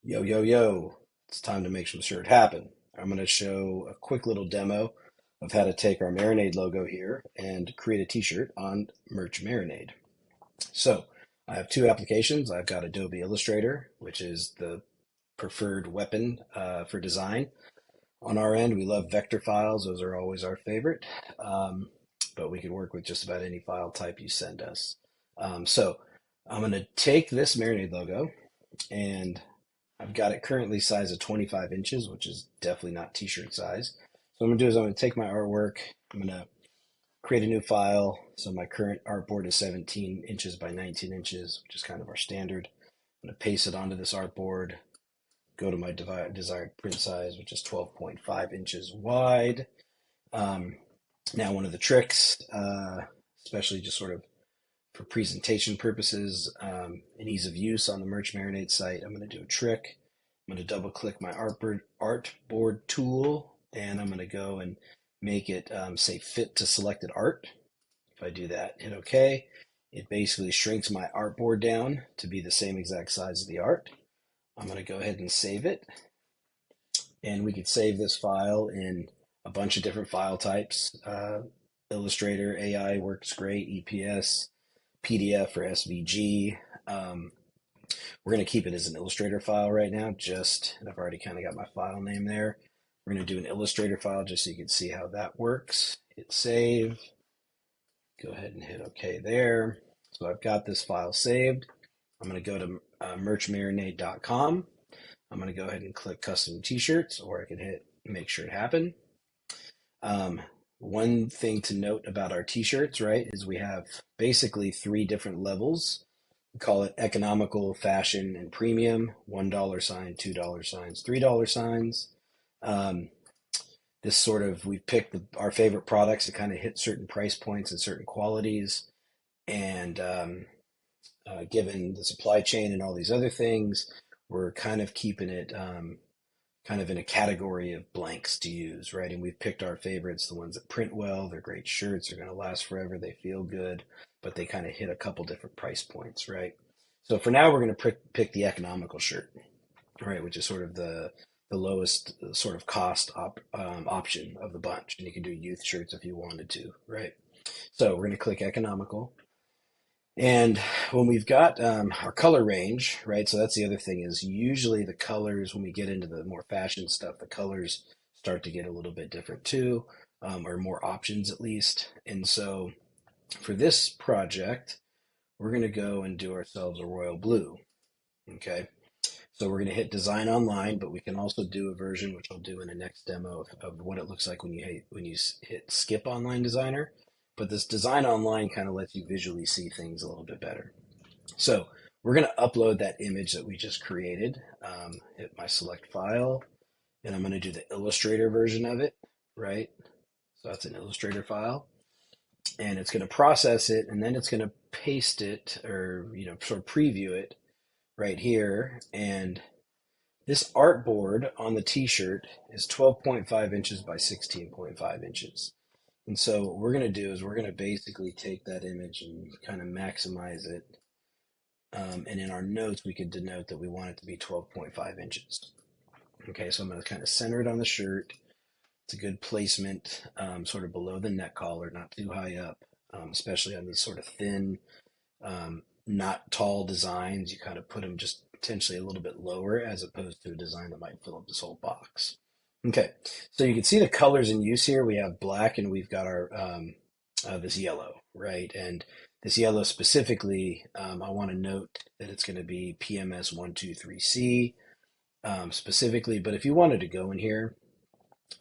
Yo, yo, yo, it's time to make some shirt happen. I'm going to show a quick little demo of how to take our Marinade logo here and create a t-shirt on Merch Marinade. So I have two applications. I've got Adobe Illustrator, which is the preferred weapon for design. On our end, we love vector files. Those are always our favorite, but we can work with just about any file type you send us. So I'm going to take this Marinade logo and I've got it currently sized at 25 inches, which is definitely not t-shirt size. So what I'm gonna do is I'm gonna take my artwork, I'm gonna create a new file. So my current artboard is 17 inches by 19 inches, which is kind of our standard. I'm gonna paste it onto this artboard, go to my desired print size, which is 12.5 inches wide. Um, Now, one of the tricks, especially just sort of for presentation purposes and ease of use on the Merch Marinade site, I'm going to do a trick. I'm going to double click my artboard tool and I'm going to go and make it say fit to selected art. If I do that, hit OK, it basically shrinks my artboard down to be the same exact size of the art. I'm going to go ahead and save it. And we could save this file in a bunch of different file types. Illustrator, AI works great, EPS, PDF or SVG. We're going to keep it as an Illustrator file right now, and I've already kind of got my file name there. We're going to do an Illustrator file just so you can see how that works. Hit save. Go ahead and hit OK there. So I've got this file saved. I'm going to go to merchmarinade.com. I'm going to go ahead and click custom t-shirts, or I can hit make sure it happen. One thing to note about our t-shirts, right, is we have basically three different levels. We call it economical, fashion, and premium. $1 sign, $2 signs, $3 signs. This sort of, we picked our favorite products to kind of hit certain price points and certain qualities. And given the supply chain and all these other things, we're kind of keeping it kind of in a category of blanks to use, right? And we've picked our favorites, the ones that print well, they're great shirts, they're going to last forever, they feel good, but they kind of hit a couple different price points, right? So for now, we're going to pick the economical shirt, right, which is sort of the lowest sort of cost option of the bunch. And you can do youth shirts if you wanted to, right? So we're going to click economical. And when we've got our color range, right? So that's the other thing is usually the colors, when we get into the more fashion stuff, the colors start to get a little bit different too, or more options at least. And so for this project, we're going to go and do ourselves a royal blue. Okay. So we're going to hit design online, but we can also do a version, which I'll do in a next demo of what it looks like when you hit skip online designer. But this design online kind of lets you visually see things a little bit better. So we're going to upload that image that we just created. Hit my select file, and I'm going to do the Illustrator version of it, right? So that's an Illustrator file, and it's going to process it, and then it's going to paste it, or sort of preview it right here. And this artboard on the t-shirt is 12.5 inches by 16.5 inches. And so what we're going to do is we're going to basically take that image and kind of maximize it. And in our notes, we could denote that we want it to be 12.5 inches. Okay, so I'm going to kind of center it on the shirt. It's a good placement, sort of below the neck collar, not too high up, especially on these sort of thin, not tall designs. You kind of put them just potentially a little bit lower as opposed to a design that might fill up this whole box. Okay, so you can see the colors in use here. We have black and we've got our this yellow, right? And this yellow specifically, I want to note that it's going to be PMS 123C specifically. But if you wanted to go in here,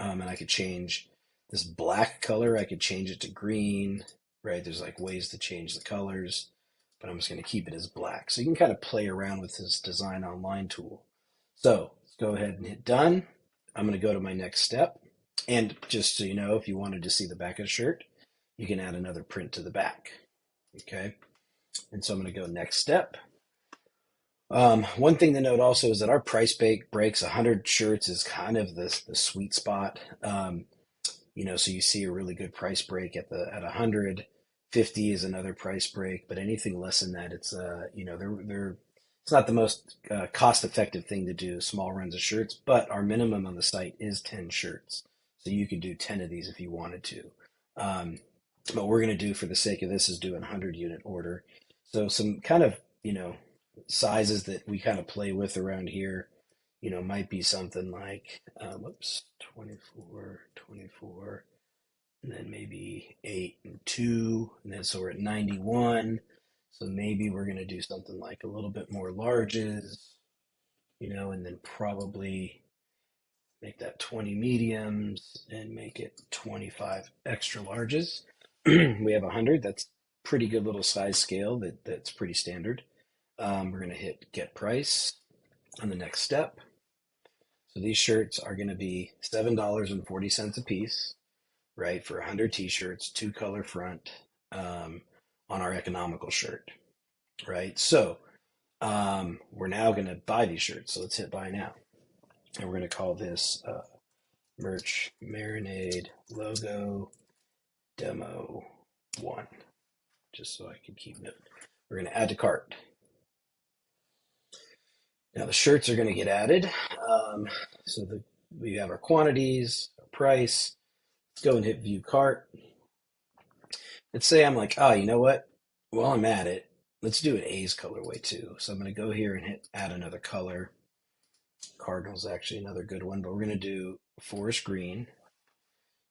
and I could change this black color, I could change it to green, right? There's like ways to change the colors, but I'm just going to keep it as black. So you can kind of play around with this design online tool. So let's go ahead and hit done. I'm going to go to my next step. And just so you know, if you wanted to see the back of the shirt, you can add another print to the back. Okay. And so I'm going to go next step. One thing to note also is that our price breaks 100 shirts is kind of the sweet spot. So you see a really good price break at 100. 50 is another price break, but anything less than that, it's they're it's not the most cost-effective thing to do, small runs of shirts, but our minimum on the site is 10 shirts. So you could do 10 of these if you wanted to. Um, what we're going to do for the sake of this is do a 100 unit order. So some kind of, sizes that we kind of play with around here, might be something like, whoops, 24, 24, and then maybe 8 and 2, and then so we're at 91. So maybe we're going to do something like a little bit more larges, and then probably make that 20 mediums and make it 25 extra larges. We have 100. That's pretty good little size scale that's pretty standard. We're going to hit get price on the next step. So these shirts are going to be $7.40 a piece, right, for 100 t-shirts, two color front, on our economical shirt, right? So we're now going to buy these shirts. So let's hit buy now. And we're going to call this merch Marinade logo demo 1, just so I can keep note. We're going to add to cart. Now the shirts are going to get added. So we have our quantities, our price. Let's go and hit view cart. Let's say I'm like, oh, you know what? While I'm at it, let's do an A's colorway too. So I'm going to go here and hit add another color. Cardinal's actually another good one, but we're going to do forest green,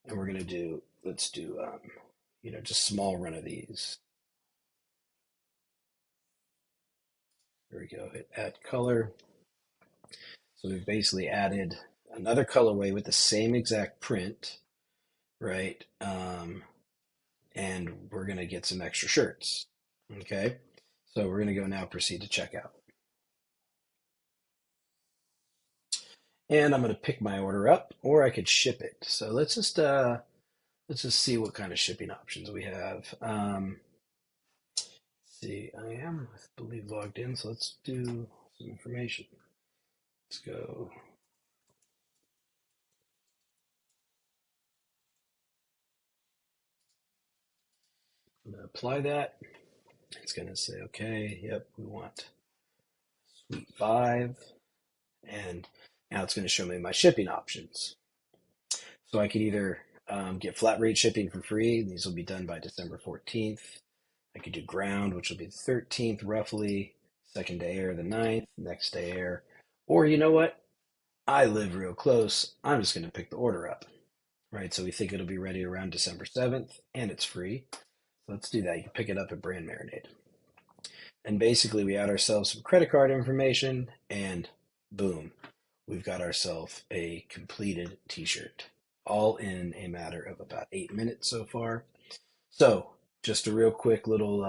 and we're going to do, let's do, just small run of these. There we go. Hit add color. So we've basically added another colorway with the same exact print, right? And we're going to get some extra shirts. Okay. So we're going to go now proceed to checkout. And I'm going to pick my order up, or I could ship it. So let's just see what kind of shipping options we have. See, I am, I believe, logged in. So let's do some information. Let's go. I'm going to apply that. It's going to say, okay, yep, we want Suite 5. And now it's going to show me my shipping options. So I could either get flat rate shipping for free. These will be done by December 14th. I could do ground, which will be the 13th roughly. Second day air the 9th. Next day air. Or you know what? I live real close. I'm just going to pick the order up. Right, so we think it'll be ready around December 7th, and it's free. So let's do that. You can pick it up at Brand Marinade. And basically, we add ourselves some credit card information, and boom, we've got ourselves a completed t-shirt, all in a matter of about 8 minutes so far. So just a real quick little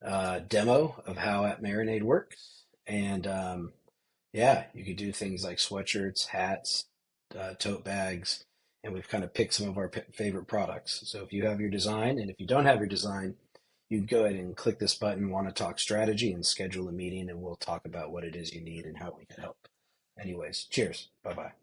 demo of how at Marinade works. And yeah, you could do things like sweatshirts, hats, tote bags, and we've kind of picked some of our favorite products. So if you have your design, and if you don't have your design, you can go ahead and click this button, want to talk strategy, and schedule a meeting, and we'll talk about what it is you need and how we can help. Anyways, cheers. Bye-bye.